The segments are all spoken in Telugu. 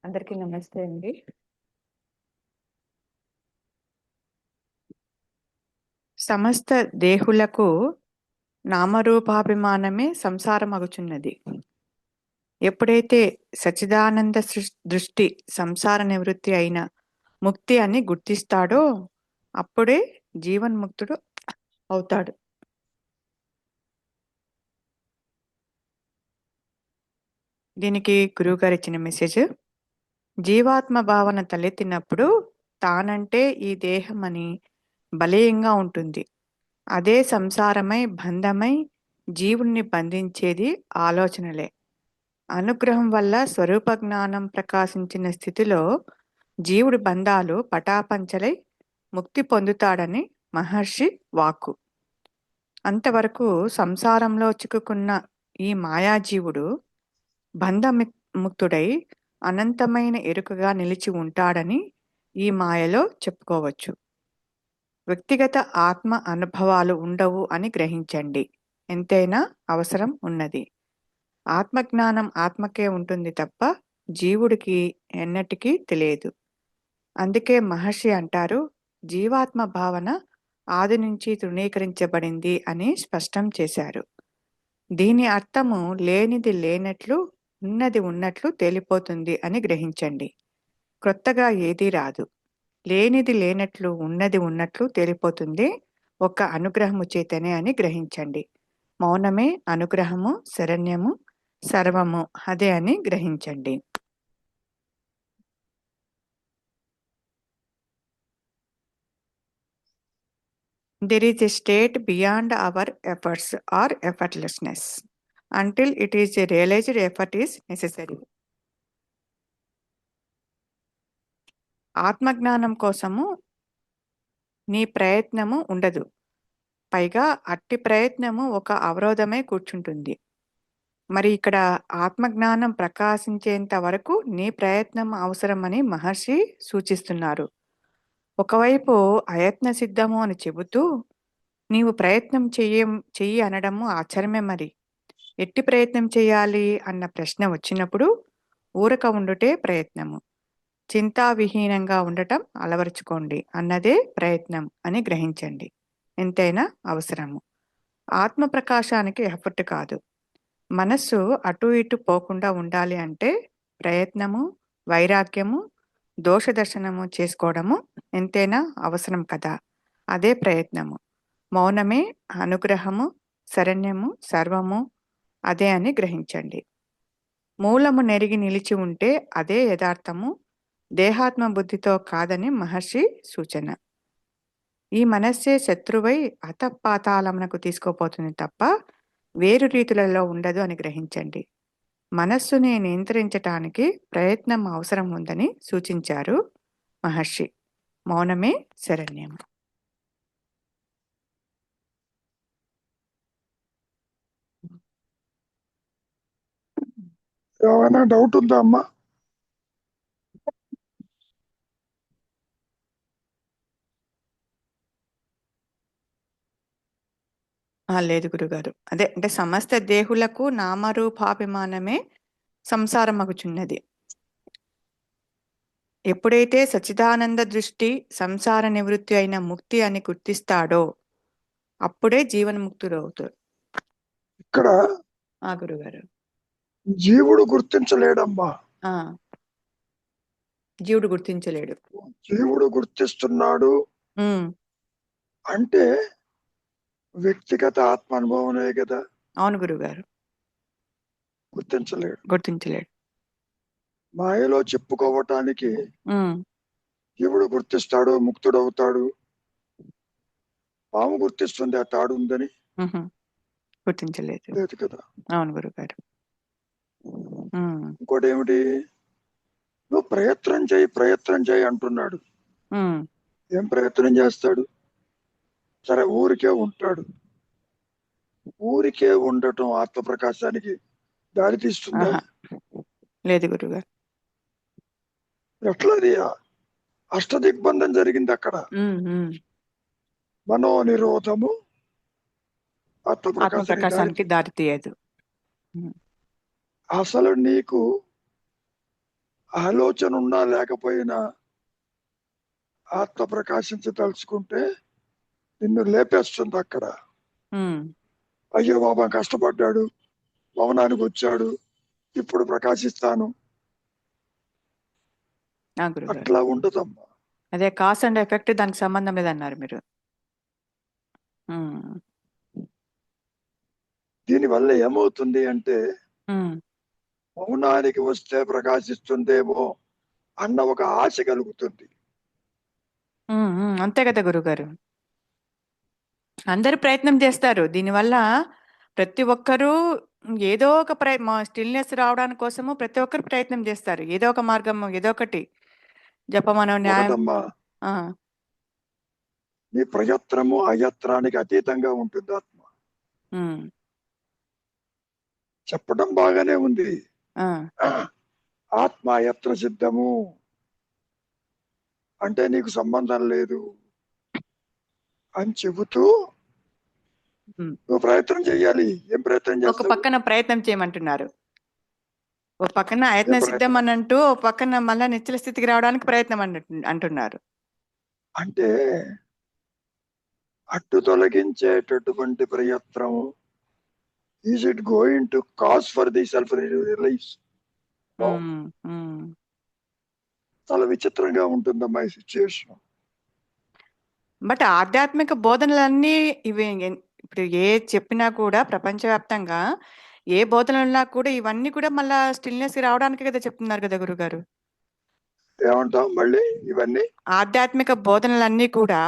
అందరికీ నమస్తే అండి. సమస్త దేహులకు నామరూపాభిమానమే సంసారమగుచున్నది. ఎప్పుడైతే సచ్చిదానంద దృష్టి సంసార నివృత్తి అయిన ముక్తి అని గుర్తిస్తాడో అప్పుడే జీవన్ముక్తుడు అవుతాడు. దీనికి గురువుగారు ఇచ్చిన మెసేజ్: జీవాత్మ భావన తలెత్తినప్పుడు తానంటే ఈ దేహం అని బలీయంగా ఉంటుంది. అదే సంసారమై బంధమై జీవుణ్ణి బంధించేది ఆలోచనలే. అనుగ్రహం వల్ల స్వరూప జ్ఞానం ప్రకాశించిన స్థితిలో జీవుడి బంధాలు పటాపంచలై ముక్తి పొందుతాడని మహర్షి వాక్కు. అంతవరకు సంసారంలో చిక్కుకున్న ఈ మాయాజీవుడు బంధముక్తుడై అనంతమైన ఎరుకగా నిలిచి ఉంటాడని ఈ మాయలో చెప్పుకోవచ్చు. వ్యక్తిగత ఆత్మ అనుభవాలు ఉండవు అని గ్రహించండి. ఎంతైనా అవసరం ఉన్నది. ఆత్మజ్ఞానం ఆత్మకే ఉంటుంది తప్ప జీవుడికి ఎన్నటికీ తెలియదు. అందుకే మహర్షి అంటారు, జీవాత్మ భావన ఆది నుంచి తృణీకరించబడింది అని స్పష్టం చేశారు. దీని అర్థము లేనిది లేనట్లు ఉన్నది ఉన్నట్లు తేలిపోతుంది అని గ్రహించండి. క్రొత్తగా ఏదీ రాదు. లేనిది లేనట్లు ఉన్నది ఉన్నట్లు తేలిపోతుంది ఒక్క అనుగ్రహము చేతనే అని గ్రహించండి. మౌనమే అనుగ్రహము, శరణ్యము, సర్వము అదే అని గ్రహించండి. There is a state beyond our efforts or effortlessness. Until it is realized, effort is necessary. ఆత్మజ్ఞానం కోసము నీ ప్రయత్నము ఉండదు. పైగా అట్టి ప్రయత్నము ఒక అవరోధమై కూర్చుంటుంది. మరి ఇక్కడ ఆత్మజ్ఞానం ప్రకాశించేంత వరకు నీ ప్రయత్నం అవసరమని మహర్షి సూచిస్తున్నారు. ఒకవైపు అయత్న సిద్ధము అని చెబుతూ నీవు ప్రయత్నం చెయ్యి అనడము ఆశ్చర్యమే. మరి ఎట్టి ప్రయత్నం చేయాలి అన్న ప్రశ్న వచ్చినప్పుడు ఊరక ఉండుటే ప్రయత్నము. చింతావిహీనంగా ఉండటం అలవరుచుకోండి అన్నదే ప్రయత్నం అని గ్రహించండి. ఎంతైనా అవసరము. ఆత్మ ప్రకాశానికి ఎఫర్ట్ కాదు. మనస్సు అటు ఇటు పోకుండా ఉండాలి అంటే ప్రయత్నము, వైరాగ్యము, దోషదర్శనము చేసుకోవడము ఎంతైనా అవసరం కదా. అదే ప్రయత్నము. మౌనమే అనుగ్రహము, శరణ్యము, సర్వము అదే అని గ్రహించండి. మూలము నెరిగి నిలిచి ఉంటే అదే యథార్థము, దేహాత్మ బుద్ధితో కాదని మహర్షి సూచన. ఈ మనస్సే శత్రువై అతపాతాళమునకు తీసుకుపోతుంది తప్ప వేరు రీతులలో ఉండదు అని గ్రహించండి. మనస్సుని నియంత్రించటానికి ప్రయత్నం అవసరం ఉందని సూచించారు మహర్షి. మౌనమే శరణ్యం. ఏమైనా డౌట్ ఉందా అమ్మా? లేదు గురుగారు. అదే అంటే సమస్త దేహులకు నామరూపాభిమానమే సంసారమగుచున్నది. ఎప్పుడైతే సచ్చిదానంద దృష్టి సంసార నివృత్తి అయిన ముక్తి అని గుర్తిస్తాడో అప్పుడే జీవన్ముక్తుడు అవుతాడు. ఇక్కడ గురుగారు, జీవుడు గుర్తించలేడమ్మా. జీవుడు గుర్తించలేడు. జీవుడు గుర్తిస్తున్నాడు అంటే వ్యక్తిగత ఆత్మ అనుభవమే కదా. అవును గురుగారు. గుర్తించలేడు. మాయలో చెప్పుకోవటానికి జీవుడు గుర్తిస్తాడు, ముక్తుడవుతాడు. పాము గుర్తిస్తుంది ఆ తాడు ఉందని, గుర్తించలేదు. లేదు కదా. అవును గురుగారు. ఇంకోటి ఏమిటి, నువ్వు ప్రయత్నం చేయి అంటున్నాడు. ఏం ప్రయత్నం చేస్తాడు? సరే, ఊరికే ఉంటాడు. ఊరికే ఉండటం ఆత్మ ప్రకాశానికి దారి తీస్తుందా? లేదు గురుగారు. ఎట్లది? అష్టదిగ్బంధం జరిగింది అక్కడ. మనో నిరోధము ఆత్మ ప్రకాశానికి దారి తీయదు. అసలు నీకు ఆలోచన ఉన్నా లేకపోయినా ఆత్మ ప్రకాశించదలుచుకుంటే నిన్ను లేపేస్తుంది అక్కడ. ఉమ్, అయ్యో బాబా కష్టపడ్డాడు, భవనానికి వచ్చాడు, ఇప్పుడు ప్రకాశిస్తాను, ఆ గురుగారు. అట్లా ఉండదమ్మా. అదే కాస్ అండ్ ఎఫెక్ట్ దానికి సంబంధం లేదన్నారు మీరు. ఉమ్, దీనివల్ల ఏమవుతుంది అంటే ఉమ్, మౌనానికి వస్తే ప్రకాశిస్తుందేమో అన్న ఒక ఆశ కలుగుతుంది. అంతే కదా గురుగారు. అందరూ ప్రయత్నం చేస్తారు దీనివల్ల. ప్రతి ఒక్కరూ ఏదో ఒక స్టిల్నెస్ రావడానికి కోసము ప్రతి ఒక్కరు ప్రయత్నం చేస్తారు. ఏదో ఒక మార్గం, ఏదో ఒకటి జపమనో న్యాయం. ఒకటమ్మా, ఆ, నీ ప్రయత్నము అయత్నానికి అతీతంగా ఉంటుంది ఆత్మ. ఉమ్, చెప్పడం బాగానే ఉంది, ఆ, ఆత్మ అయత్న సిద్ధము అంటే నీకు సంబంధం లేదు అని చెబుతూ ఉమ్. నువ్వు ప్రయత్నం చేయాలి. ఏం ప్రయత్నం ఒక చేస్తావు? పక్కన ప్రయత్నం చేయమంటున్నారు, ఓ పక్కన ఏం ఆయత్న సిద్ధం ప్రయత్నం అని అంటూ, ఓ పక్కన మళ్ళా నిశ్చల స్థితికి రావడానికి ప్రయత్నం అంటున్నారు. అంటే అడ్డు తొలగించేటటువంటి ప్రయత్నము, is it going to cause for the self release? Um, um. చాలా విచిత్రంగా ఉంటుందమ్మా ఈ సిచ్యుయేషన్. బట్ ఆధ్యాత్మిక బోధనలన్నీ ఇవి ఇప్పుడు ఏ చెప్పినా కూడా ప్రపంచవ్యాప్తంగా ఏ బోధనలు ఉన్నా కూడా ఇవన్నీ కూడా మళ్ళా స్టిల్నెస్ రావడానికి కదా చెప్తున్నారు కదా గురుగారు. ఏమంటాం మళ్ళీ ఇవన్నీ? ఆధ్యాత్మిక బోధనలన్నీ కూడా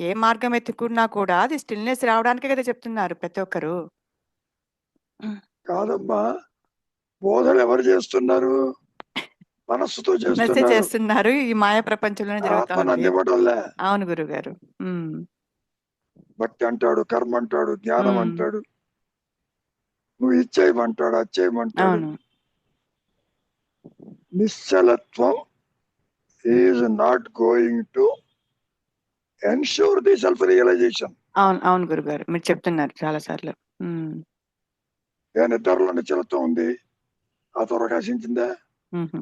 ఏ మార్గం ఎత్తుకున్నా కూడా అది స్టిల్నెస్ రావడానికే కదా చెప్తున్నారు ప్రతి ఒక్కరు. కాదమ్మా, బోధన ఎవరు చేస్తున్నారు? మనస్సుతో మెసేజ్ చేస్తున్నారు, చేస్తున్నారు, ఈ మాయా ప్రపంచంలోనే జరుగుతా ఆత్మను ఉంది. అందివ్వడంలే. అవును గురుగారు. ఉమ్, భక్తి అంటాడు, కర్మ అంటాడు, జ్ఞానం ఉమ్, అంటాడు, నువ్వు ఇచ్చేయమంటాడు, అచ్చేయమంటాడు. అవును, నిశ్చలత్వం is not going to ensure the self realisation. అవును, అవును గురుగారు, మీరు చెప్తున్నారు చాలా సార్లు. ఉమ్, ఏ నిద్రలో నిశ్చలత్వం ఉంది, ఆ ప్రకాశించిందా? ఉహు.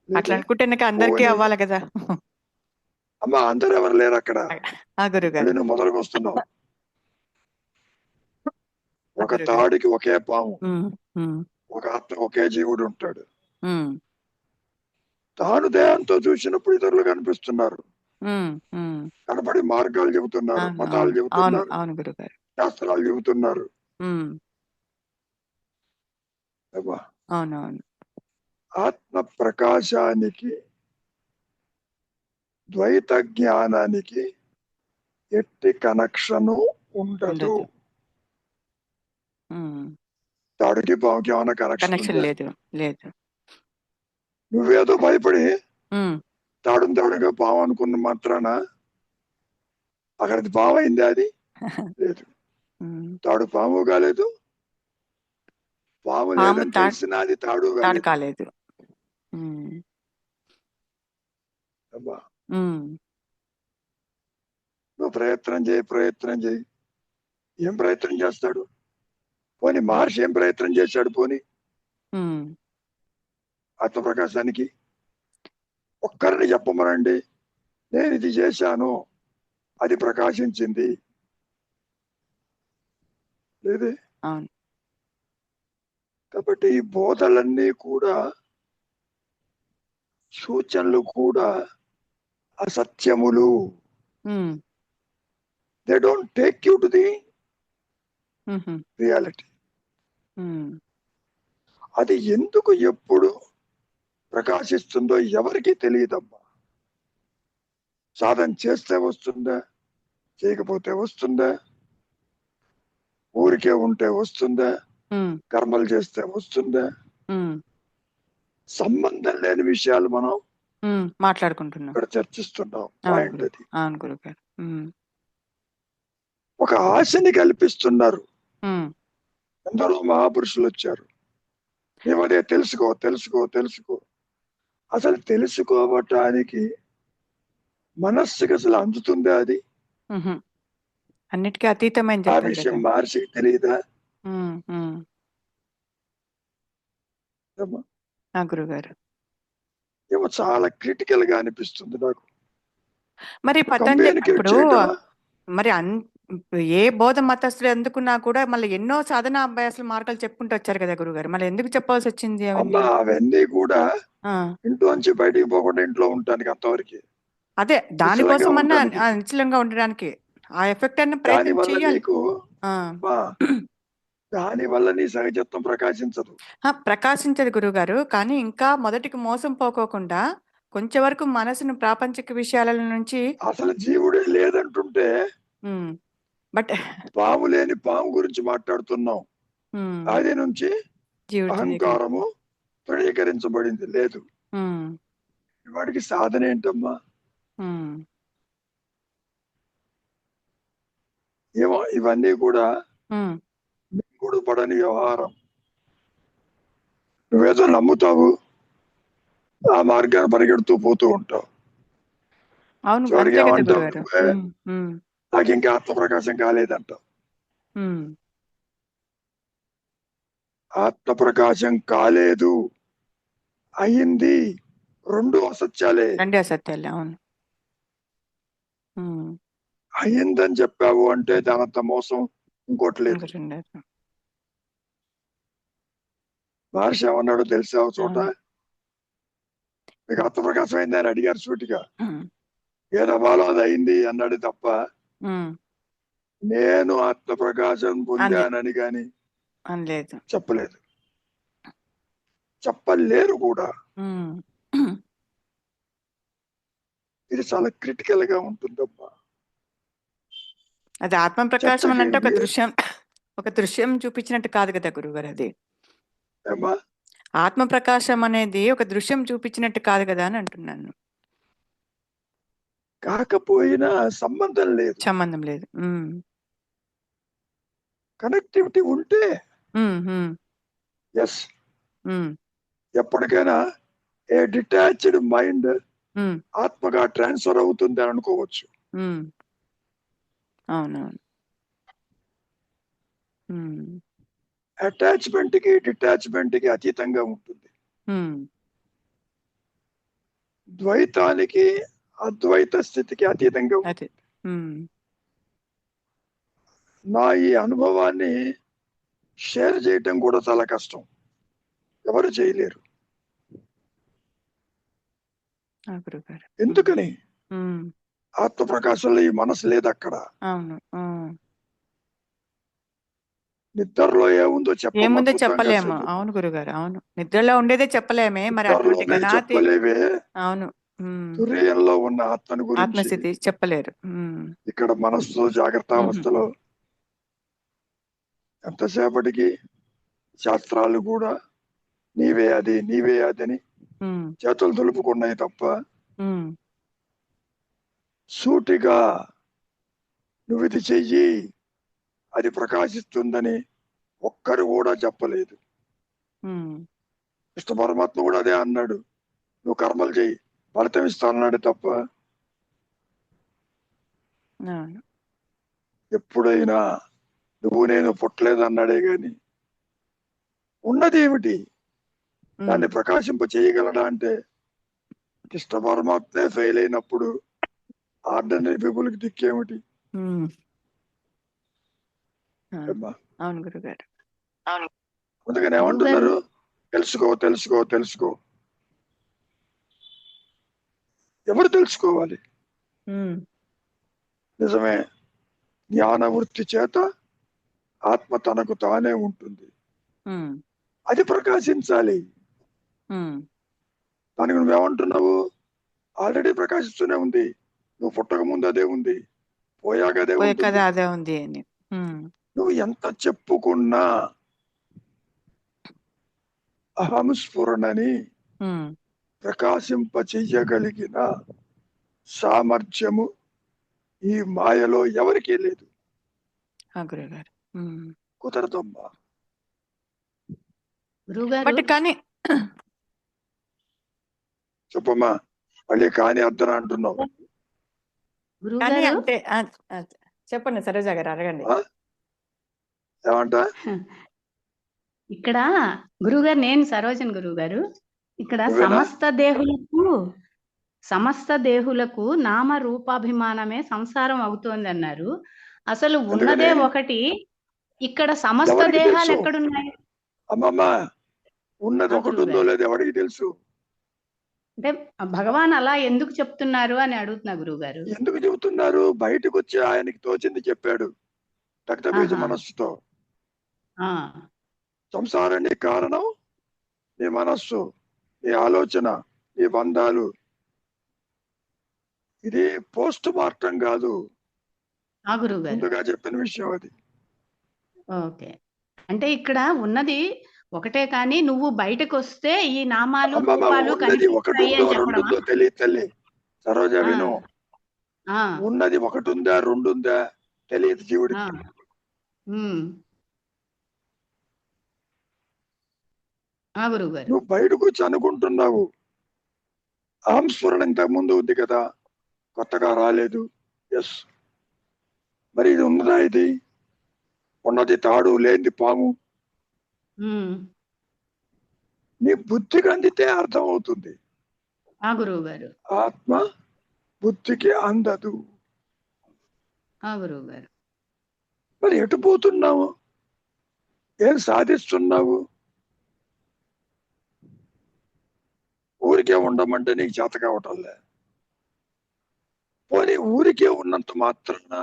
అట్లా లేదే. అనుకుంటే నాకు అందరికీ పోనీ అవ్వాలి కదా. అమ్మ, అందరు ఎవరు లేరు అక్కడ. ఆ మళ్ళీ గురుగారు. నువ్వు మొదలుకు వస్తున్నావు. ఆ ఒక గురుగారు. తాడికి ఒకే పాము, ఉమ్, ఉమ్, ఒక ఆత్మ ఒకే జీవుడు ఉంటాడు. ఉమ్, తాను దేహంతో చూసినప్పుడు ఇతరులు కనిపిస్తున్నారు, ఉమ్, ఉమ్. కనబడి మార్గాలు చెబుతున్నారు, అవును, మతాలు అవును, అవును, చెబుతున్నారు, అవును గురుగారు. శాస్త్రాలు చెబుతున్నారు. ఉమ్, అబ్బా, అవునవును. ఆత్మ ప్రకాశానికి ద్వైత జ్ఞానానికి ఎట్టి కనెక్షను ఉండదు. ఉండదు. ఉమ్. తాడికి పాముకి ఏమైనా కనెక్షన్ కనెక్షన్ ఉందా? లేదు, లేదు. నువ్వేదో భయపడి ఉమ్. తాడుని తాడుగా పాము అనుకున్న మాత్రాన అక్కడికి పాము అయింది అది? లేదు. ఉమ్. తాడు పాము కాలేదు, పాము పాము లేదని తెలిసినా అది తాడు తాడు కాలేదు. కాలేదు. ఉమ్, అబ్బా, ఉమ్, నువ్వు ప్రయత్నం చేయి. ఏం ప్రయత్నం చేస్తాడు? పోనీ మహర్షి ఏం ప్రయత్నం చేశాడు? పోనీ ఉమ్. ఆత్మప్రకాశానికి ఒక్కరిని చెప్పమనండి, నేను ఇది చేశాను, అది ప్రకాశించింది. లేదే. అవును. కాబట్టి ఈ బోధలన్నీ కూడా, సూచనలు కూడా అసత్యములు. Um, they don't take you to the uh, reality. Um. అది ఎందుకు ఎప్పుడు ప్రకాశిస్తుందో ఎవరికి తెలియదమ్మా. సాధన చేస్తే వస్తుందా, చేయకపోతే వస్తుందా, ఊరికే ఉంటే వస్తుందా, ఉమ్, కర్మలు చేస్తే వస్తుందా, ఉమ్, సంబంధం లేని విషయాలు మనం మాట్లాడుకుంటున్నాం. ఇక్కడ చర్చిస్తున్నాం. అవును పాయింట్ గురు, అది. అవును గురుగారు. ఉమ్, ఒక ఆశని కల్పిస్తున్నారు. ఉమ్, ఎందరో మహాపురుషులు వచ్చారు, మేము అదే తెలుసుకో తెలుసుకో తెలుసుకో. అసలు తెలుసుకోవటానికి మనస్సుకి అసలు అందుతుందా అది? ఉహు. అన్నిటికీ అతీతమైన ఆ చెప్పారు విషయం కదా. మహర్షికి తెలియదా? ఉమ్, ఉమ్, ఏమ్మా? గురుగారు. ఏమో చాలా క్రిటికల్ గా అనిపిస్తుంది నాకు. మరి కమ్యూనికేట్ ఇప్పుడు చేయటం మరి ఏ బోధ మతస్థులు ఎందుకున్నా కూడా మళ్ళీ ఎన్నో సాధన అభ్యాసాలు మార్గాలు చెప్పుకుంటూ వచ్చారు కదా గురుగారు, మళ్ళీ ఎందుకు చెప్పాల్సి వచ్చింది అమ్మా అవన్నీ? అవన్నీ కూడా ఆ, ఇంట్లోంచి బయటికి పోకుండా ఇంట్లో ఉంటానికి అంతవరకు అదే నిశ్చలంగా దానికోసమన్నా ఉండటానికి. నిశ్చలంగా ఉండడానికి ఆ ఎఫెక్ట్ అన్న దాని ప్రయత్నం వల్ల చెయ్యాలి. నీకు ఆ, దాని వల్ల నీ సహజత్వం ప్రకాశించదు. ప్రకాశించదు గురుగారు, కానీ ఇంకా మొదటికి మోసం పోకోకుండా కొంచెం వరకు మనసును ప్రాపంచిక విషయాల నుంచి అసలు జీవుడే లేదంటుంటే బట్ పాము లేని పాము గురించి మాట్లాడుతున్నాం. ఆది నుంచి జీవితం. అహంకారము తృణీకరించబడింది లేదు. వాడికి సాధన ఏంటమ్మా? ఏమో ఇవన్నీ కూడా మింగుడు పడని వ్యవహారం. నువ్వేదో నమ్ముతావు, ఆ మార్గాన్ని పరిగెడుతూ పోతూ ఉంటావు. అవును, చివరికి అంతే కదా ఏమంటావు గురుగారు. నువ్వే? నాకు ఇంకా ఆత్మప్రకాశం కాలేదంటావు. ఆత్మప్రకాశం కాలేదు, అయింది, రెండు అసత్యాలే. రెండే సత్యాలే. అవును. అయిందని చెప్పావు అంటే దానంత మోసం ఇంకోటి లేదు. ఇంకోటి ఉండదు. మహర్షి ఏమన్నాడు తెలిసే ఒక చోట, మీకు ఆత్మప్రకాశం అయింది అని అడిగారు సూటిగా. ఏదవ్వాలో అది అయింది అన్నాడు తప్ప నేను ఆత్మప్రకాశం పొందానని గాని అనలేదు. చెప్పలేదు, చెప్పలేరు కూడా. ఇది చాలా క్రిటికల్ గా ఉంటుందమ్మా. అది ఆత్మ ప్రకాశం అని అంటే ఒక దృశ్యం చూపించినట్టు కాదు కదా గురుగారు. అది ఏమ్మా? ఆత్మ ప్రకాశం అనేది ఒక దృశ్యం చూపించినట్టు కాదు కదా అని అంటున్నాను. కాకపోయినా సంబంధం లేదు, సంబంధం లేదు. కనెక్టివిటీ ఉంటే ఎస్, ఎప్పటికైనా ఏ డిటాచ్డ్ మైండ్ ఆత్మగా ట్రాన్స్ఫర్ అవుతుంది అని అనుకోవచ్చు. అవునవును. అటాచ్మెంట్ కి డిటాచ్మెంట్ కి అతీతంగా ఉంటుంది. ద్వైతానికి అద్వైత స్థితికి అతీతంగా ఉంటుంది. నా ఈ అనుభవాన్ని షేర్ చేయటం కూడా చాలా కష్టం, ఎవరు చేయలేరు. ఎందుకని? ఆత్మప్రకాశంలో ఈ మనసు లేదు అక్కడ. నిద్రలో ఏముందో చెప్పలేము. అవును గురుగారు, అవును. నిద్రలో ఉండేదే చెప్పలేమే, మరి అటువంటి చెప్పలేవే. అవును. తుర్యంలో ఉన్న ఆత్మను గురించి ఆత్మస్థితి చెప్పలేరు. ఇక్కడ మనస్సు జాగ్రత్త అవస్థలో ఎంతసేపటికి శాస్త్రాలు కూడా నీవే అది నీవే అదని చేతులు దులుపుకున్నాయి తప్ప సూటిగా నువ్వు ఇది చెయ్యి అది ప్రకాశిస్తుందని ఒక్కరు కూడా చెప్పలేదు. కృష్ణ పరమాత్మ కూడా అదే అన్నాడు, నువ్వు కర్మలు చెయ్యి ఫలితం ఇస్తానన్నాడు తప్ప ఎప్పుడైనా నువ్వు నేను పుట్టలేదు అన్నాడే గాని ఉన్నది ఏమిటి దాన్ని ప్రకాశింప చేయగలడా అంటే కృష్ణ పరమాత్మే ఫెయిల్ అయినప్పుడు ఆర్డినరీ పీపుల్ కి దిక్కేమిటి? అవును గురుగారు. అందుకని ఏమంటున్నారు, తెలుసుకో తెలుసుకో తెలుసుకో. ఎవరు తెలుసుకోవాలి? నిజమే, జ్ఞాన వృత్తి చేత ఆత్మ తనకు తానే ఉంటుంది, అది ప్రకాశించాలి. దానికి నువ్వేమంటున్నావు? ఆల్రెడీ ప్రకాశిస్తూనే ఉంది, నువ్వు పుట్టక ముందు అదే ఉంది, పోయాక అదే ఉంది అని నువ్వు ఎంత చెప్పుకున్నా అహం స్ఫురణని ప్రకాశింప చెయ్యగలిగిన సామర్థ్యము ఈ మాయలో ఎవరికీ లేదు. కుదరదమ్మా. కానీ చెప్పమ్మా, మళ్ళీ కానీ అర్థన అంటున్నావు. అంటే చెప్పండి సరోజ గారు, అడగండి. ఏమంట? ఇక్కడ గురువుగారు, నేను సరోజన్ గురువు గారు. ఇక్కడ నువ్వేనా? సమస్త దేహులకు నామ రూపాభిమానమే సంసారం అవుతోంది అన్నారు. అసలు ఉన్నదే ఎందుకని? ఒకటి, ఇక్కడ సమస్త ఎవరికి దేహాలు తెలుసు? ఎక్కడున్నాయి? అమ్మమ్మ, ఉన్నది ఆ ఒకటి గురువు ఉందో గారు, లేదో ఎవరికి తెలుసు? అంటే భగవాన్ అలా ఎందుకు చెప్తున్నారు అని అడుగుతున్నా గురువు గారు. ఎందుకు చెబుతున్నారు? బయటకు వచ్చి ఆయనకి తోచింది చెప్పాడు రక్తబీజ ఆహా. మనస్సుతో. ఆ, సంసారానికి కారణం నీ మనస్సు, నీ ఆలోచన, నీ బంధాలు. ఇది పోస్ట్ మార్టం కాదు, ఆ గురువు గారు. ముందుగా చెప్పిన విషయం అది. ఓకే, అంటే ఇక్కడ ఉన్నది ఒకటే, కానీ నువ్వు బయటకు వస్తే ఈ నామాలు అమ్మమ్మ, రూపాలు ఉన్నది ఒకటి కనిపిస్తాయి ఉందో అని రెండు చెప్పడమా? ఉందో తెలియదు తల్లి. సరోజ ఆ, విను. ఆ, ఉన్నది ఒకటి ఉందా రెండు ఉందా తెలియదు ఆ, జీవుడికి. ఉమ్. ఆ గురువు గారు. నువ్వు బయటకు వచ్చి అనుకుంటున్నావు. ఆంస్ఫురణ ఇంతకు ముందు ఉంది కదా, కొత్తగా రాలేదు. ఎస్, మరి ఇది ఉన్నదా? ఇది ఉన్నది తాడు, లేనిది పాము. ఉమ్. నీ బుద్ధికి అందితే అర్థం అవుతుంది. ఆ గురువు గారు. ఆత్మ బుద్ధికి అందదు. ఆ గురువు గారు. మరి ఎటు పోతున్నావు? ఏం సాధిస్తున్నావు? ఊరికే ఉండమంటే నీకు చేత కావటంలే. పోనీ ఊరికే ఉన్నంత మాత్రాన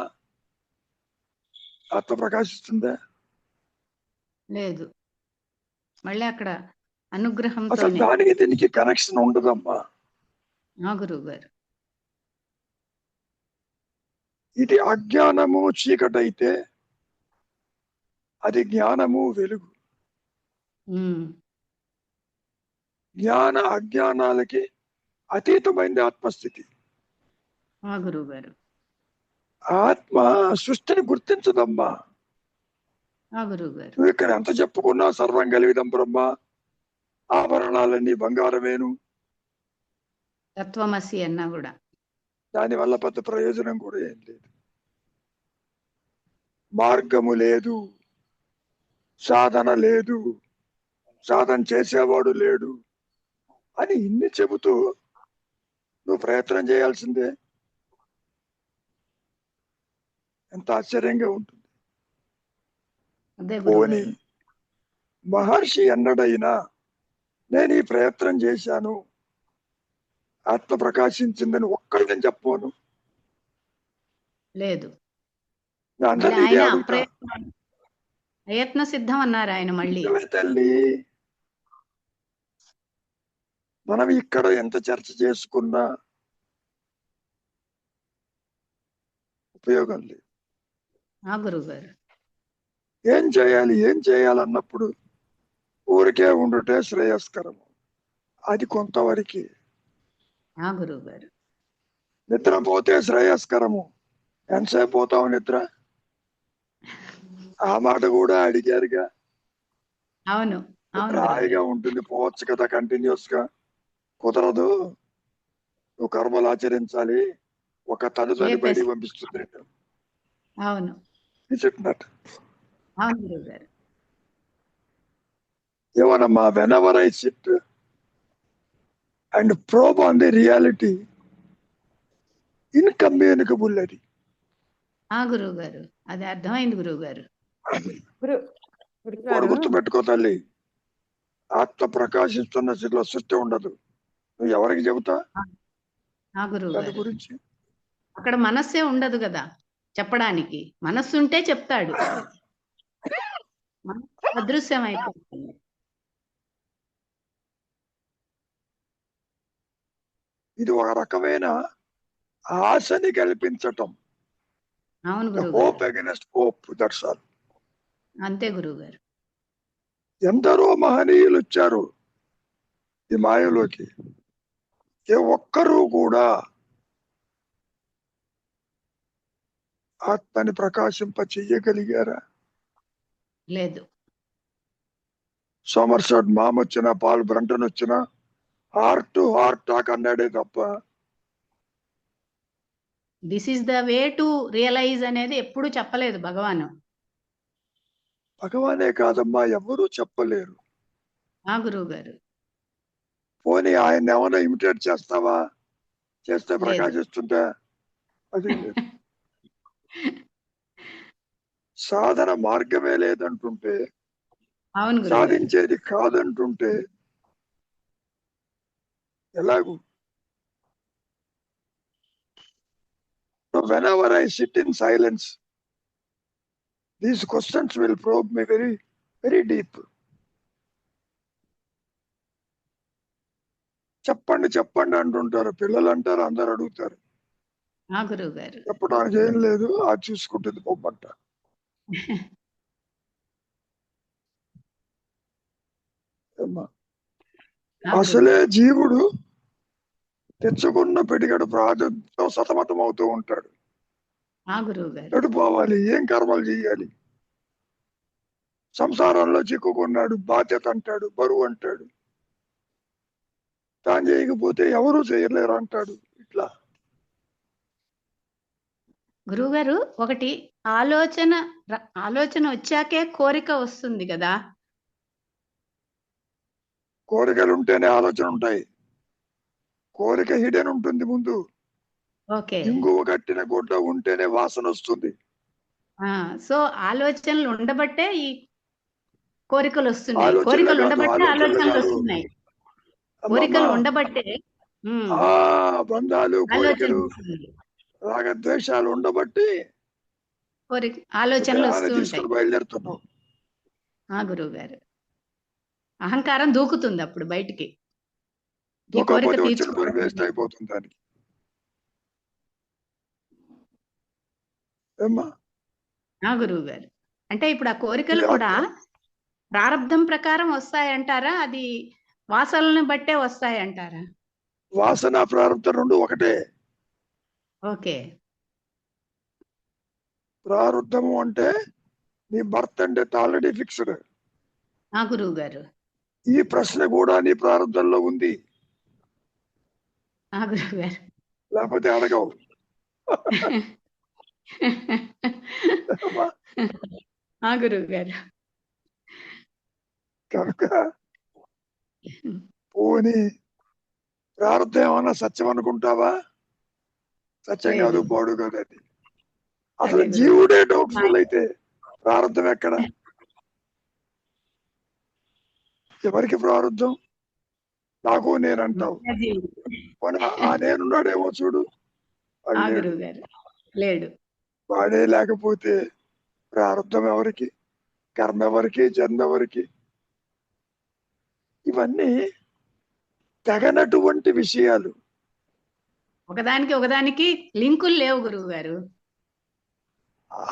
ఆత్మ ప్రకాశిస్తుందా? లేదు, మళ్ళీ అక్కడ అసలు అనుగ్రహంతోనే. దానికి దీనికి కనెక్షన్ ఉండదమ్మా. ఆ గురువు గారు. ఇది అజ్ఞానము చీకటైతే అది జ్ఞానము వెలుగు. ఉమ్. జ్ఞాన అజ్ఞానాలకి అతీతమైంది ఆత్మస్థితి. ఆ గురువు గారు. ఆత్మ సృష్టిని గుర్తించదమ్మా. ఆ గురువు గారు. నువ్వు ఇక్కడ ఎంత చెప్పుకున్నా సర్వం కలిగిదం బ్రహ్మ, ఆభరణాలన్నీ బంగారమేను, తత్వమసి అన్నా కూడా. దానివల్ల పెద్ద ప్రయోజనం కూడా ఏం లేదు. మార్గము లేదు, సాధన లేదు, సాధన చేసేవాడు లేడు అని ఇన్ని చెబుతూ నువ్వు ప్రయత్నం చేయాల్సిందే. ఎంత ఆశ్చర్యంగా ఉంటుంది. అదే గురువు పోని గారు. మహర్షి ఎన్నడైనా నేను ఈ ప్రయత్నం చేశాను, ఆత్మ ప్రకాశించిందని ఒక్కళ్ళని చెప్పను. లేదు, నేను మళ్ళీ అందరినీ ఇదే ఆయన అడుగుతా. ప్రయత్న సిద్ధం అన్నారు ఆయన మళ్ళీ. నిజమే తల్లి. మనం ఇక్కడ ఎంత చర్చ చేసుకున్నా ఉపయోగం లేదు. ఆ గురువు గారు. ఏం చేయాలన్నప్పుడు ఊరికే ఉండుటే శ్రేయస్కరము. అది కొంతవరకు. ఆ గురువు గారు. నిద్రపోతే శ్రేయస్కరము. ఎంతసేపు పోతావు నిద్ర? ఆ మాట కూడా అడిగారుగా. అవును, అవును గురువు హాయిగా గారు. ఉంటుంది, పోవచ్చు కదా కంటిన్యూస్ గా. కుదరదు, నువ్వు కర్మలు ఆచరించాలి, ఒక తనుదని బయటికి లేపేసి. పంపిస్తుంది. అవును, చెప్పినట్టు అవును గురువు గారు. ఏమనమ్మా, whenever I sit and probe on the reality, incommunicable అది. ఆ గురువు గారు, అది అర్థమైంది గురువు గారు. వాడు గుర్తుపెట్టుకో తల్లి, ఆత్మ ప్రకాశిస్తున్న స్థితిలో సృష్టి ఉండదు. నువ్వు ఎవరికి చెబుతా ఆ గురువు దాని గారు. గురించి? అక్కడ మనస్సే ఉండదు కదా చెప్పడానికి. మనస్సు ఉంటే చెప్తాడు, మనస్సు అదృశ్యం అయిపోతుంది. ఇది ఒక రకమైన ఆశని కల్పించటం. అవును గురువు హోప్ గారు. Against hope, that's all. అంతే గురువు గారు. ఎందరో మహనీయులు వచ్చారు ఈ మాయలోకి. ఏ ఒక్కరూ కూడా ఆత్మని ప్రకాశింప చెయ్యగలిగారా? లేదు. సోమర్సెట్ మామ్ వచ్చినా, పాల్ బ్రంటన్ వచ్చినా హార్ట్ టు హార్ట్ టాక్ అన్నాడే తప్ప this is the way to realize అనేది ఎప్పుడు చెప్పలేదు భగవాను. భగవానే కాదమ్మా, ఎవరూ చెప్పలేరు. ఆ గురువు గారు. పోనీ ఆయన ఏమైనా ఇమిటేట్ చేస్తావా? చేస్తే లేదు. ప్రకాశిస్తుంటే అది లేదు. సాధన మార్గమే లేదంటుంటే, అవును గురుగారు. సాధించేది కాదంటుంటే ఎలాగూ? Whenever I sit in silence, these questions will probe me very, very deep. చెప్పండి చెప్పండి అంటుంటారు పిల్లలు, అంటారు, అందరు అడుగుతారు. ఆ గురువు గారు. చెప్పడానికి ఏం లేదు, అది చూసుకుంటుంది పొమ్మంట. ఏమ్మా? అసలే జీవుడు తెచ్చుకున్న పిడిగడు ప్రారంభంతో సతమతం అవుతూ ఉంటాడు. ఆ గురువు గారు. ఎటు పోవాలి, ఏం కర్మలు చేయాలి? సంసారంలో చిక్కుకున్నాడు, బాధ్యత అంటాడు, బరువు అంటాడు, తాను చేయకపోతే ఎవరూ చేయలేరు అంటాడు. ఇట్లా గురువు గారు, ఒకటి ఆలోచన వచ్చాకే కోరిక వస్తుంది కదా. కోరికలు ఉంటేనే ఆలోచన ఉంటాయి. కోరిక హిడెన్ ఉంటుంది ముందు. ఓకే. ఇంగువ కట్టిన గుడ్డ ఉంటేనే వాసన వస్తుంది. సో ఆలోచనలు ఉండబట్టే ఈ కోరికలు వస్తున్నాయి. ఆలోచనలు కోరికలు కాదు, ఉండబట్టే ఆలోచనలు ఆలోచనలు కాదు. వస్తున్నాయి. అమ్మమ్మ, కోరికలు ఉండబట్టే ఆ బంధాలు, ఆలోచన కోరికలు, వస్తుంది. రాగద్వేషాలు ఉండబట్టి ఆలోచనలు వస్తూ ఉంటాయి. తీసుకుని బయలుదేరుతున్నాం. గురువు గారు, అహంకారం దూకుతుంది అప్పుడు బయటికి. ఈ కోరిక దూకపోతే వచ్చిన పని తీర్చుకోవడం. వేస్ట్ అయిపోతుంది దానికి. ఏమ్మా? గురువు గారు, అంటే ఇప్పుడు ఆ కోరికలు కూడా ప్రారంధం ప్రకారం వస్తాయంటారా? అది వాసనలను బట్టే వస్తాయంటారా? వాసన, ప్రారంభం రెండు ఒకటే. ఓకే. ప్రారంధము అంటే నీ బర్త్ అంటే ఆల్రెడీ ఫిక్స్డ్. గురువు గారు. ఈ ప్రశ్న కూడా నీ ప్రారంభంలో ఉంది, గురువు గారు. లేకపోతే అడగవు. గురువు గారు. కనుక పోనీ ప్రారంభం ఏమన్నా సత్యం అనుకుంటావా? సత్యం కాదు, పాడు కాదు. అది అసలు జీవుడే డౌట్ఫుల్ అయితే ప్రారంభం ఎక్కడ? ఎవరికి ప్రారంభం? నాకు నేనంటావు. ఆ నేనున్నాడేమో చూడు, గురువు గారు లేడు. వాడే లేకపోతే ప్రారంభం ఎవరికి? కర్మ ఎవరికి? జన్మ ఎవరికి? ఇవన్నీ తగనటువంటి విషయాలు. ఒకదానికి లింకులు లేవు గురువు గారు.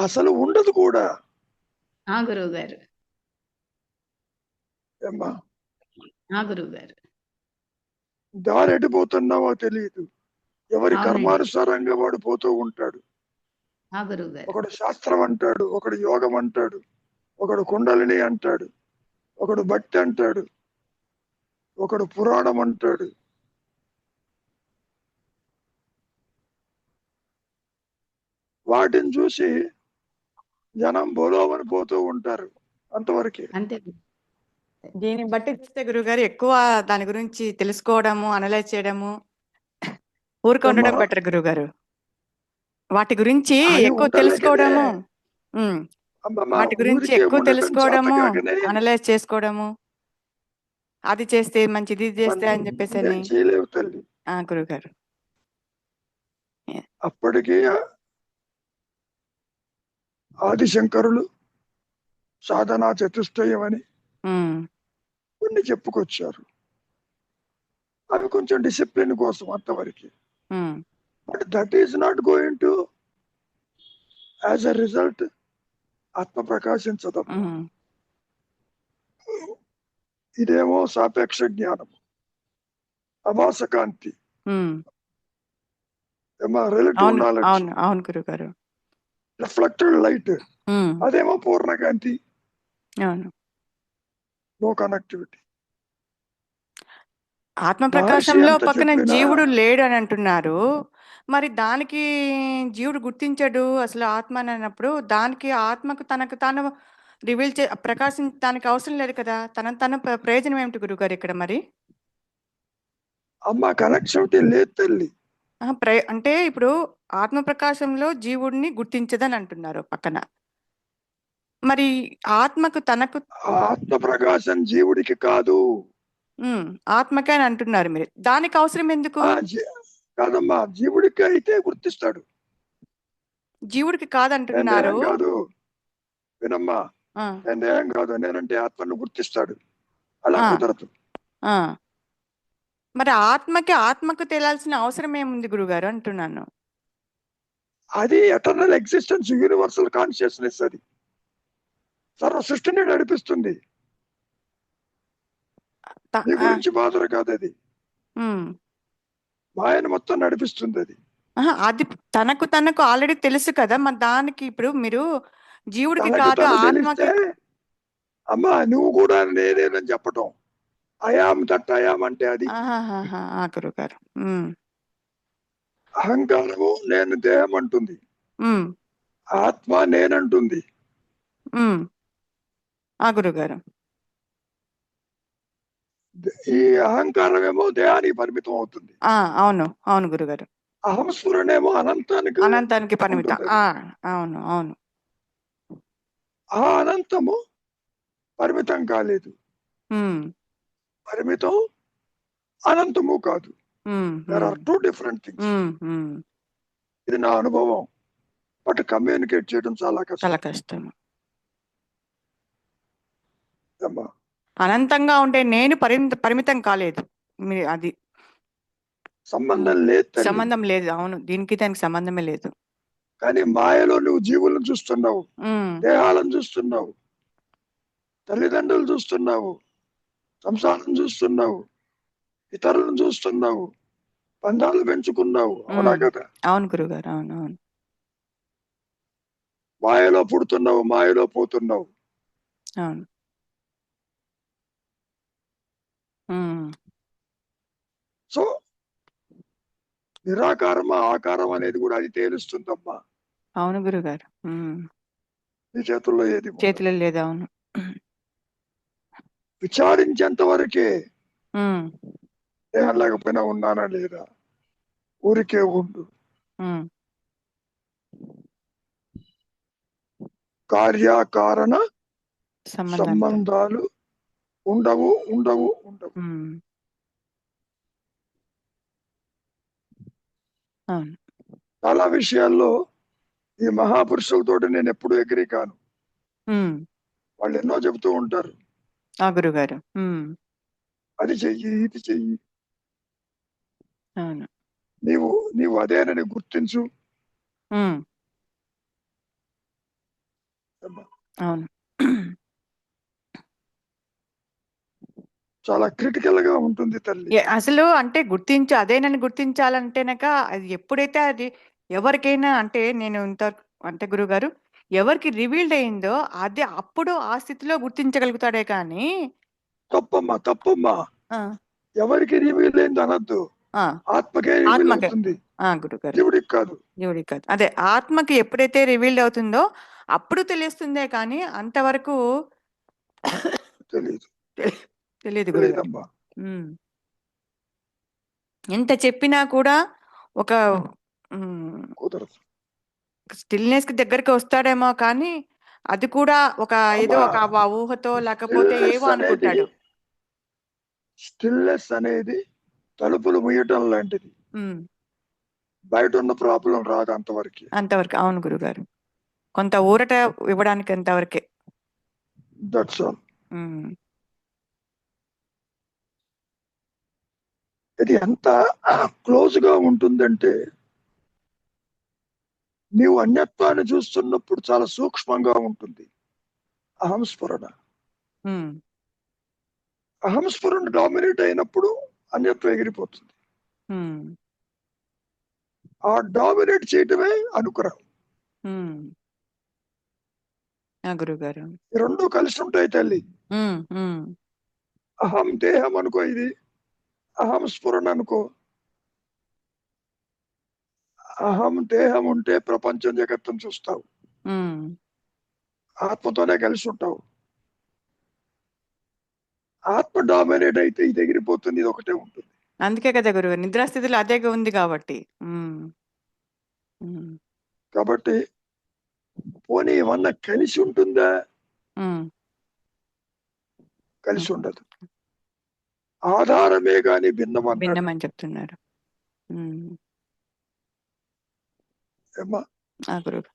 అసలు ఉండదు కూడా. గురువు గారు. ఏమ్మా? గురువు గారు. దారి ఎడిపోతున్నావో తెలియదు. ఎవరి కర్మానుసారంగా వాడు పోతూ ఉంటాడు. గురువు గారు. ఒకడు శాస్త్రం అంటాడు, ఒకడు యోగం అంటాడు, ఒకడు కుండలిని అంటాడు, ఒకడు భక్తి అంటాడు, ఒకడు పురాణం అంటాడు. వాటిని చూసి జనం బోలోమని పోతూ ఉంటారు, అంతవరకే. అంతే. దీన్ని బట్టి చూస్తే గురుగారు ఎక్కువ దాని గురించి తెలుసుకోవడము, అనలైజ్ చేయడము, ఊరికే ఉండడం బెటర్ గురుగారు. వాటి గురించి ఎక్కువ తెలుసుకోవడము, వాటి గురించి ఎక్కువ తెలుసుకోవడము, అనలైజ్ చేసుకోవడము, అది చేస్తే మంచిది, ఇది చేస్తే అని చెప్పేసి చేయలేవు తల్లి. గురుగారు అప్పటికి ఆదిశంకరులు సాధనా చతుష్టయం అని కొన్ని చెప్పుకొచ్చారు. అవి కొంచెం డిసిప్లిన్ కోసం అంతవరకు. But that is not going to as a result ఆత్మ ప్రకాశించదు. ఇదేమో సాపేక్ష జ్ఞానం, అభాసకాంతి, రిలేటివ్ నాలెడ్జ్, అవును గురుగారు, రిఫ్లెక్టెడ్ లైట్. అదేమో పూర్ణకాంతి, నో కనెక్టివిటీ. ఆత్మ ప్రకాశంలో పక్కన జీవుడు లేడు అని అంటున్నారు. మరి దానికి జీవుడు గుర్తించడు అసలు ఆత్మ అని అన్నప్పుడు, దానికి ఆత్మకు తనకు తాను రివీల్ ప్రకాశించడానికి అవసరం లేదు కదా. తన ప్రయోజనం ఏమిటి గురుగారు ఇక్కడ? మరి అమ్మ కనెక్టివిటీ లేదు తల్లి. అంటే ఇప్పుడు ఆత్మ ప్రకాశంలో జీవుడిని గుర్తించదని అంటున్నారు పక్కన. మరి ఆత్మకు తనకు ఆ ఆత్మ ప్రకాశం జీవుడికి కాదు. ఉమ్, ఆత్మకే అని అంటున్నారు మీరు. దానికి అవసరం ఎందుకు? కాదమ్మా, జీవుడికి అయితే గుర్తిస్తాడు. జీవుడికి నేను కాదంటున్నారు. దేహం కాదు, వినమ్మా, ఆ, నేను దేహం కాదు, నేనంటే ఆత్మను గుర్తిస్తాడు. అలా ఆ, కుదరదు. ఆ. మరి ఆత్మకు తెలియాల్సిన అవసరం ఏముంది గురుగారు అంటున్నాను. అది ఎటర్నల్ ఎగ్జిస్టెన్స్, యూనివర్సల్ కాన్షియస్నెస్. అది సర్వ సృష్టిని నడిపిస్తుంది. నీ ఆ, గురించి బాధలు కాదు అది. ఉమ్. మాయను మొత్తం నడిపిస్తుంది అది. అది తనకు ఆల్రెడీ తెలుసు కదా. మరి దానికి ఇప్పుడు మీరు జీవుడికి తనకు కాదు తను ఆత్మకి. తెలిస్తే అమ్మా నువ్వు కూడా నేనేనని చెప్పటం. అయాం దట్ అయాం అంటే అది. ఆహాహాహా, గురుగారు. అహంకారము నేను దేహం అంటుంది, ఉమ్, ఆత్మ నేనంటుంది. ఉమ్. గురుగారు. ఈ అహంకారమేమో దేహానికి పరిమితం అవుతుంది. అవును అవును గురుగారు. అహంస్ఫురణేమో అనంతానికి పరిమితం. ఉంటుంది అది. అవును అవును. ఆ అనంతము పరిమితం కాలేదు. ఉమ్, పరిమితం అనంతము కాదు. Um, there are two different things. Um, um. ఇది నా అనుభవం. బట్ కమ్యూనికేట్ చేయడం చాలా చాలా కష్టం. కష్టం. అమ్మా అనంతంగా ఉంటే నేను పరిమితం కాలేదు. అది సంబంధం లేదు తల్లి. సంబంధం లేదు. అవును, దానికి సంబంధమే లేదు. కానీ మాయలో నువ్వు జీవులను చూస్తున్నావు, ఉమ్, దేహాలను చూస్తున్నావు, తల్లిదండ్రులు చూస్తున్నావు, సంసారం చూస్తున్నావు, ఇతరులను చూస్తున్నావు, బంధాలు పెంచుకున్నావు. అవునా కదా? అవును గురుగారు. అవును అవును. మాయలో పుడుతున్నావు, మాయలో పోతున్నావు. అవును. ఉమ్, సో నిరాకారం ఆకారం అనేది కూడా అది తేలుస్తుందమ్మా. అవును గురుగారు. నీ చేతుల్లో ఏది ఉండదు. చేతిలో లేదు. అవును. విచారించేంత వరకే ఉమ్, దేహం లేకపోయినా ఉన్నానా లేదా. ఊరికే ఉండు. ఉమ్. కార్యకారణ సంబంధాలతో. సంబంధాలు ఉండవు ఉండవు ఉండవు. ఉమ్, అవును. చాలా విషయాల్లో ఈ మహాపురుషులతోటి నేను ఎప్పుడు ఎగ్రీ కాను. ఉమ్, వాళ్ళు ఎన్నో చెబుతూ ఉంటారు, గురుగారు. అది చెయ్యి ఇది చెయ్యి, అవును. నీవు నీవు అదేనని గుర్తించు. ఉమ్, అవును. చాలా క్రిటికల్ గా ఉంటుంది తల్లి. అసలు అంటే అదేనని గుర్తించాలంటేనక అది ఎప్పుడైతే అది ఎవరికైనా అంటే నేను ఇంత అంటే గురుగారు ఎవరికి రివీల్డ్ అయిందో అది అప్పుడు ఆ స్థితిలో గుర్తించగలుగుతాడే కానీ. తప్పమ్మా తప్పమ్మా. ఆ, ఎవరికి రివీల్ అయింది అనద్దు. ఆ, ఆత్మకే రివీల్ ఆత్మకే. అవుతుంది, గురుగారు. జీవుడికి కాదు. దేవుడికి కాదు. అదే ఆత్మకి ఎప్పుడైతే రివీల్డ్ అవుతుందో అప్పుడు తెలుస్తుందే కానీ అంతవరకు తెలియదు తెలియదు గురుగారు. తెలియదమ్మా. ఎంత చెప్పినా కూడా ఒక కుదరదు. స్టిల్నెస్ కి దగ్గరికి వస్తాడేమో కానీ అది కూడా ఒక ఏదో అమ్మా, ఒక ఊహతో లేకపోతే ఏవో అనుకుంటాడు. స్టిల్నెస్ అనేది తలుపులు ముయ్యటం లాంటిది. ఉమ్, బయట ఉన్న ప్రాబ్లం రాదు అంతవరకు. అంతవరకు. అవును గురుగారు. కొంత ఊరట ఇవ్వడానికి అంతవరకే. That's all. ఉమ్, ఇది ఎంత క్లోజ్ గా ఉంటుందంటే నీవు అన్యత్వాన్ని చూస్తున్నప్పుడు చాలా సూక్ష్మంగా ఉంటుంది అహంస్ఫురణ. ఉమ్, అహంస్ఫురణ డామినేట్ అయినప్పుడు అన్యత్వం ఎగిరిపోతుంది. ఉమ్, ఆ డామినేట్ చేయటమే అనుగ్రహం. ఉమ్. గురుగారు. ఈ రెండు కలిసి ఉంటాయి తల్లి. ఉమ్, ఉమ్, అహం దేహం అనుకో, ఇది అహం స్ఫురణ అనుకో. అహం దేహం ఉంటే ప్రపంచం జగత్తును చూస్తావు, ఉమ్. ఆత్మతోనే కలిసి ఉంటావు. ఆత్మ డామినేట్ అయితే ఇది ఎగిరిపోతుంది, ఇది ఒకటే ఉంటుంది. అందుకే కదా గురుగారు నిద్రాస్థితిలో అదే ఉంది కాబట్టి. కాబట్టి పోనీ ఏమన్నా కలిసి ఉంటుందా? కలిసి ఉండదు. ఆధారమే గాని భిన్నమన్నాడు. భిన్నమని చెప్తున్నారు. ఏమ్మా? గురువు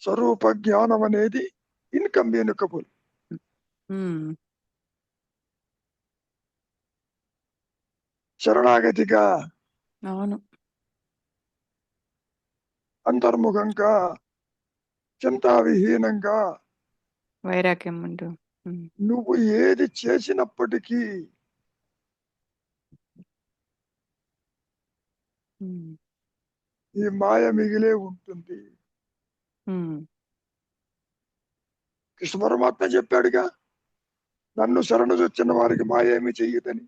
స్వరూప జ్ఞానం అనేది ఇన్కమ్యూనికబుల్. శరణాగతిగా, అవును, అంతర్ముఖంగా, చింతావిహీనంగా వైరాగ్యం ఉంటూ నువ్వు ఏది చేసినప్పటికీ ఈ మాయ మిగిలే ఉంటుంది. కృష్ణ పరమాత్మ చెప్పాడుగా, నన్ను శరణు చొచ్చిన వారికి మాయ ఏమి చెయ్యదని.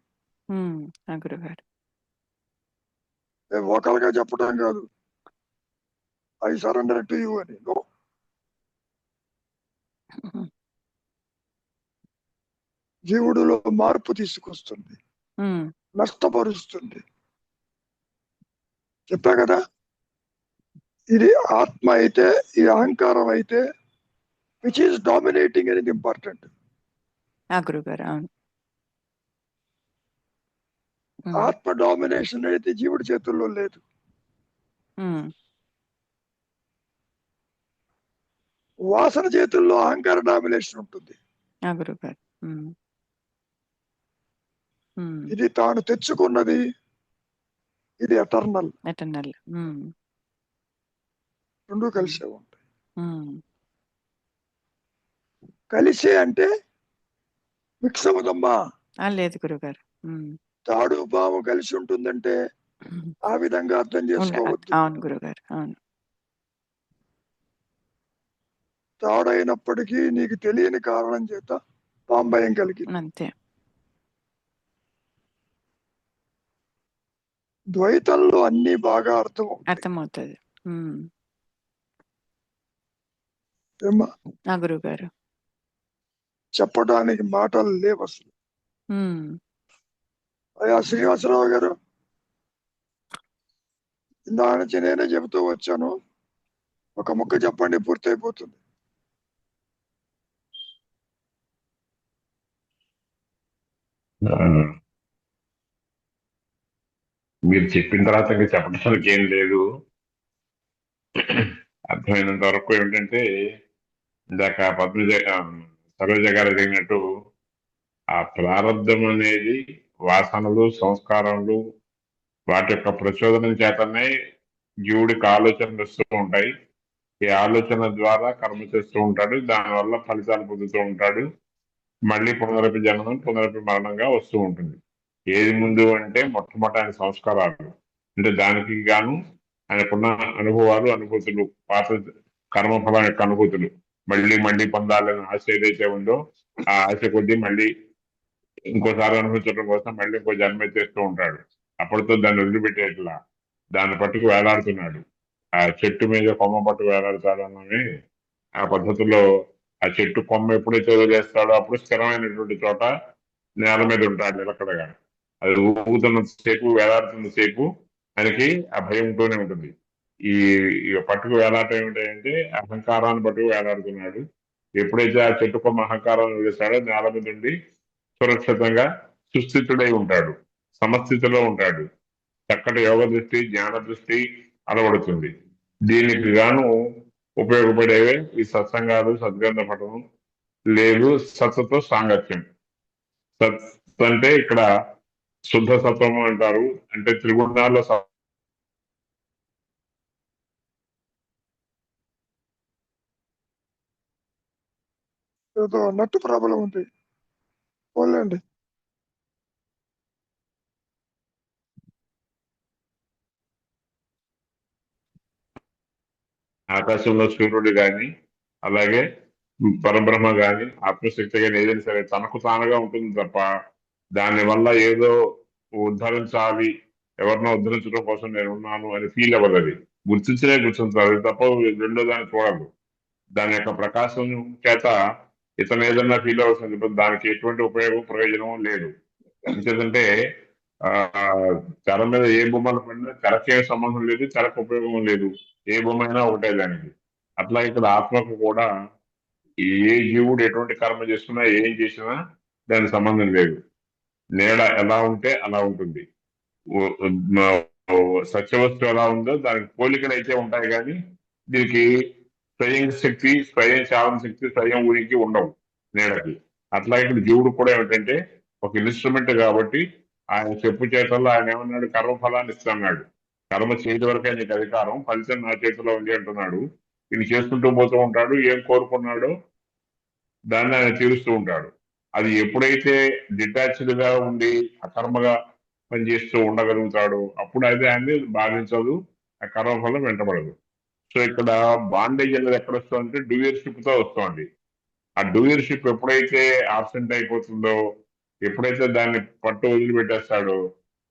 గురుగారు ఒకలుగా చెప్పడం కాదు, ఐ సరెండర్ టు యూ అని. జీవుడిలో మార్పు తీసుకొస్తుంది, నష్టపరుస్తుంది. చెప్పా కదా, ఇది ఆత్మ అయితే, ఈ అహంకారం అయితే విచ్ ఈస్ డామినేటింగ్ అనేది ఇంపార్టెంట్. గురుగారు అవును. ఆత్మ డామినేషన్ అయితే జీవుడి చేతుల్లో లేదు. వాసన చేతుల్లో అహంకార డామినేషన్ ఉంటుంది. గురుగారు ఇది తాను తెచ్చుకున్నది, ఇది ఎటర్నల్. రెండు కలిసే ఉంటాయి. కలిసే అంటే మిక్స్ అవ్వదమ్మా. లేదు గురుగారు. తాడు పాము కలిసి ఉంటుందంటే ఆ విధంగా అర్థం చేసుకోవద్దు. అవును గురుగారు అవును. తాడైనప్పటికీ నీకు తెలియని కారణం చేత పాము భయం కలిగింది. అంతే. ద్వైతంలో అన్ని బాగా అర్థమవుతుంది. ఏమ్మా గురుగారు చెప్పడానికి మాటలు లేవు అసలు. అయ్యా శ్రీనివాసరావు గారు, ఇందా నుంచి నేనే చెబుతూ వచ్చాను, ఒక ముక్క చెప్పండి, పూర్తయిపోతుంది. మీరు చెప్పిన తర్వాత ఇంకా చెప్పడానికి ఏం లేదు. అర్థమైనంత వరకు ఏమిటంటే, ఇందాక సరోజ గారు అడిగినట్టు ఆ ప్రారంధం అనేది వాసనలు, సంస్కారములు, వాటి యొక్క ప్రచోదనం చేతనే జీవుడికి ఆలోచనలు వస్తూ ఉంటాయి. ఈ ఆలోచన ద్వారా కర్మ చేస్తూ ఉంటాడు, దానివల్ల ఫలితాలు పొందుతూ ఉంటాడు. మళ్ళీ పునరపి జననం, పునరపి మరణంగా వస్తూ ఉంటుంది. ఏది ముందు అంటే మొట్టమొదటి ఆయన సంస్కారాలు, అంటే దానికి గాను ఆయనకున్న అనుభవాలు, అనుభూతులు, పాత కర్మఫలం యొక్క అనుభూతులు, మళ్ళీ మళ్ళీ పొందాలని ఆశ ఏదైతే ఉందో ఆ ఆశ కొద్దీ మళ్ళీ ఇంకోసారి అనుభవించడం కోసం మళ్ళీ ఇంకో జన్మ చేస్తూ ఉంటాడు. అప్పటితో దాన్ని వదిలిపెట్టేట్లా దాన్ని పట్టుకు వేలాడుతున్నాడు. ఆ చెట్టు మీద కొమ్మ పట్టుకు వేలాడుతాడని ఆ పద్ధతిలో ఆ చెట్టు కొమ్మ ఎప్పుడైతే వదిలేస్తాడో అప్పుడు స్థిరమైనటువంటి చోట నేల మీద ఉంటాడు నిలకడగా. అది ఊగుతున్న సేపు, వేలాడుతున్న సేపు ఆయనకి ఆ భయం ఉంటూనే ఉంటుంది. ఈ పట్టుకు వేలాడటం ఏమిటంటే అహంకారాన్ని పట్టుకు వేలాడుతున్నాడు. ఎప్పుడైతే ఆ చెట్టు కొమ్మ అహంకారాన్ని వదిలేస్తాడో నేల మీద ఉండి సురక్షితంగా సుస్థితుడై ఉంటాడు, సమస్థితిలో ఉంటాడు. చక్కటి యోగ దృష్టి, జ్ఞాన దృష్టి అలవడుతుంది. దీనికి గాను ఉపయోగపడేవే ఈ సత్సంగాలు, సద్గ్రంథ పఠనం, లేదు సత్తుతో సాంగత్యం. సత్ అంటే ఇక్కడ శుద్ధ సత్వము అంటారు, అంటే త్రిగుణాల్లో ఏదో నట్టు ప్రాబ్లం ఉంది, పోలేండి. ఆకాశంలో సూర్యుడు గాని, అలాగే పరబ్రహ్మ గాని, ఆత్మశక్తి గాని ఏదైనా సరే తనకు తానుగా ఉంటుంది తప్ప దాని వల్ల ఏదో ఉద్ధరించాలి, ఎవరినో ఉద్ధరించడం కోసం నేను ఉన్నాను అని ఫీల్ అవ్వదు. అది గుర్తించుతుంది, అది తప్ప రెండో దాన్ని చూడదు. దాని యొక్క ప్రకాశం చేత ఇతను ఏదన్నా ఫీల్ అవ్వాల్సింది, దానికి ఎటువంటి ఉపయోగం, ప్రయోజనం లేదు. ఎందుకంటే ఆ తెర మీద ఏ బొమ్మలు పడినా తెరకే సంబంధం లేదు, తెరకు ఉపయోగం లేదు. ఏ బొమ్మ అయినా ఒకటే దానికి. అట్లా ఇక్కడ ఆత్మకు కూడా ఏ జీవుడు ఎటువంటి కర్మ చేస్తున్నా ఏం చేసినా దానికి సంబంధం లేదు. నీడ ఎలా ఉంటే అలా ఉంటుంది. సత్యవస్తు ఎలా ఉందో దానికి పోలికలు అయితే ఉంటాయి, కానీ దీనికి స్వయం శక్తి, స్వయం చాలన శక్తి, స్వయం ఉనికి ఉండవు నీడకి. అట్లా ఇక్కడ జీవుడు కూడా ఏమిటంటే ఒక ఇన్స్ట్రుమెంట్ కాబట్టి ఆయన చెప్పు చేతల్లో ఆయన ఏమన్నాడు, కర్మఫలాన్ని ఇస్తున్నాడు. కర్మ చేయడం వరకే నీకు అధికారం, ఫలితం నా చేతిలో ఉంది అంటున్నాడు. ఇది చేసుకుంటూ పోతూ ఉంటాడు. ఏం కోరుకున్నాడో దాన్ని ఆయన తీరుస్తూ ఉంటాడు. అది ఎప్పుడైతే డిటాచ్డ్ గా ఉండి అకర్మగా పనిచేస్తూ ఉండగలుగుతాడో అప్పుడు అది ఆయన్ని బాధించదు, ఆ కర్మఫలం వెంటబడదు. సో ఇక్కడ బాండేజ్ అనేది ఎక్కడ వస్తుందంటే డ్యూయర్షిప్ తో వస్తుంది. ఆ డ్యూయర్షిప్ ఎప్పుడైతే ఆబ్సెంట్ అయిపోతుందో, ఎప్పుడైతే దాన్ని పట్టు వదిలిపెట్టేస్తాడో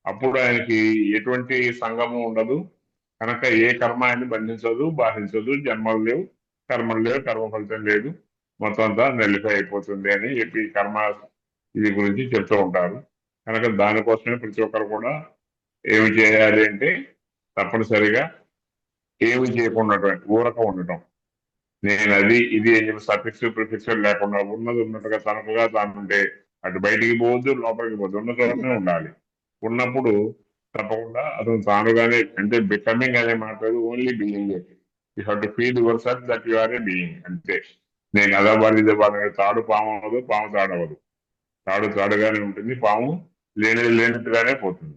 అప్పుడు ఆయనకి ఎటువంటి సంగమం ఉండదు. కనుక ఏ కర్మ ఆయన్ని బంధించదు, బాధించదు. జన్మలు లేవు, కర్మలు లేవు, కర్మ ఫలితం లేదు, మొత్తం అంతా నల్లిఫై అయిపోతుంది అని చెప్పి కర్మ ఇది గురించి చెప్తూ ఉంటారు. కనుక దానికోసమే ప్రతి ఒక్కరు కూడా ఏమి చేయాలి అంటే తప్పనిసరిగా ఏమి చేయకుండా ఊరక ఉండటం. నేను అది ఇది ఏం చెప్పి సఫిక్స్ ప్రిఫిక్స్ లేకుండా ఉన్నది ఉన్నట్టుగా తనకుగా తానుంటే అటు బయటికి పోవద్దు, లోపలికి పోవద్దు, ఉన్న చోటనే ఉండాలి. ఉన్నప్పుడు తప్పకుండా అతను తానుగానే, అంటే బికమింగ్ అనే మాట only being. You have to feel yourself that you are a being. అంతే. నేను అదవ్వాలి ఇదవ్వాలి, తాడు పాము అవ్వదు, పాము తాడవదు. తాడు తాడుగానే ఉంటుంది, పాము లేనట్టుగానే పోతుంది.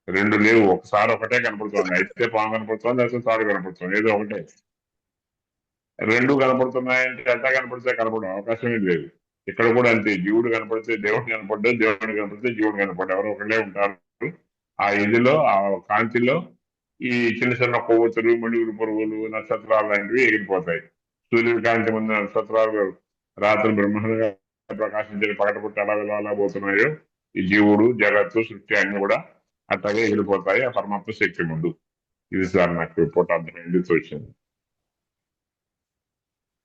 రెండు లేవు, ఒకసారి ఒకటే కనపడుతుంది. అయితే పాము కనపడుతుంది, అయితే తాడు కనపడుతుంది, ఏదో ఒకటే. రెండు కనపడుతున్నాయంటే ఎట్లా కనపడితే కనపడడం అవకాశమే లేదు. ఇక్కడ కూడా అంతే. జీవుడు కనపడితే దేవుడు కనపడ్డాడు, దేవుడు కనపడితే జీవుడు కనపడ్డా, ఎవరో ఒకళ్ళే ఉంటారు. ఆ ఇదిలో, ఆ కాంతిలో ఈ చిన్న చిన్న కొవ్వొత్తులు, మణిగురు పురుగులు, నక్షత్రాలు లాంటివి ఎగిరిపోతాయి. సూర్యుడి కాంతి ముందు నక్షత్రాలు రాత్రి బ్రహ్మాండంగా ప్రకాశించే పగటపుట్టి అలా పోతున్నాయో ఈ జీవుడు, జగత్తు, సృష్టి అన్ని కూడా అట్లాగే ఎగిరిపోతాయి ఆ పరమాత్మ శక్తి ముందు. ఇది సార్ నాకు రిపోర్ట్ అర్థమైంది, వచ్చింది.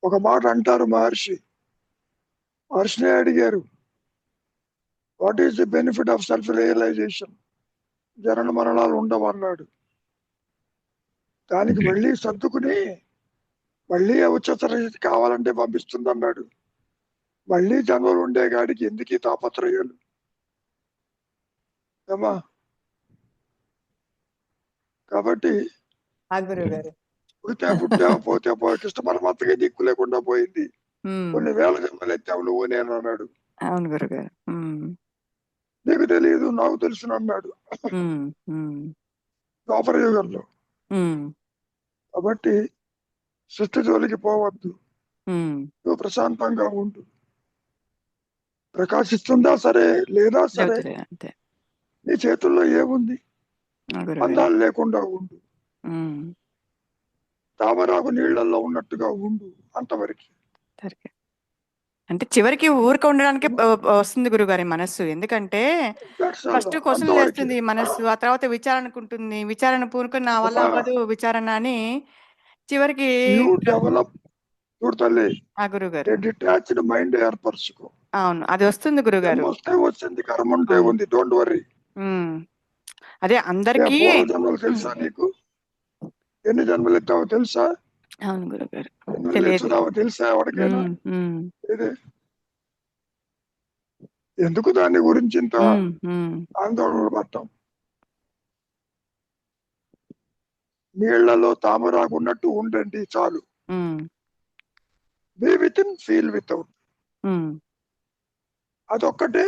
ఒక మాట అంటారు మహర్షిని అడిగారు, what is the benefit of self realization? జనన మరణాలు ఉండవు అన్నాడు. దానికి మళ్ళీ సర్దుకుని మళ్ళీ ఉచ్చస్థితి కావాలంటే పంపిస్తుంది అన్నాడు. మళ్ళీ జన్మలు ఉండే గాడికి ఎందుకు ఈ తాపత్రయాలు ఏమా? కాబట్టి పుట్టావు పోతే కృష్ణ పరమాత్మకి దిక్కు లేకుండా పోయింది. కొన్ని వేల జన్మలు ఎత్తావు నువ్వు నేను అన్నాడు. అవును గురుగారు. నీకు తెలియదు నాకు తెలుసు అన్నాడు ద్వాపర యుగంలో. కాబట్టి సృష్టి జోలికి పోవద్దు, నువ్వు ప్రశాంతంగా ఉండు. ప్రకాశిస్తుందా సరే, లేదా సరే, నీ చేతుల్లో ఏముంది? అందాలు లేకుండా ఉండు, తామరాకు నీళ్లలో ఉన్నట్టుగా ఉండు, అంతవరకు. అంటే చివరికి ఊరిక ఉండడానికి వస్తుంది గురుగారి మనస్సు. ఎందుకంటే ఫస్ట్ క్వశ్చన్ చేస్తుంది మనస్సు, ఆ తర్వాత విచారణకుంటుంది, విచారణ పూనుకొని నా వల్ల అవ్వదు విచారణ అని చివరికి గురుగారు డిటాచ్డ్ మైండ్ ఏర్పరచుకో. అవును, అది వస్తుంది గురుగారు. వస్తే వచ్చింది, కర్మ ఉంటే ఉంది, డోంట్ వరీ. అదే అందరికీ జన్మలు తెలుసా నీకు? ఎన్ని జన్మలు ఎత్తావో తెలుసా? అవును గురుగారు. తెలుసా ఎవరికైనా? ఎందుకు దాని గురించి ఇంత ఆందోళన పడటం? నీళ్లలో తామరాకు ఉన్నట్టు ఉండండి చాలు. Be within, feel without. అదొక్కటే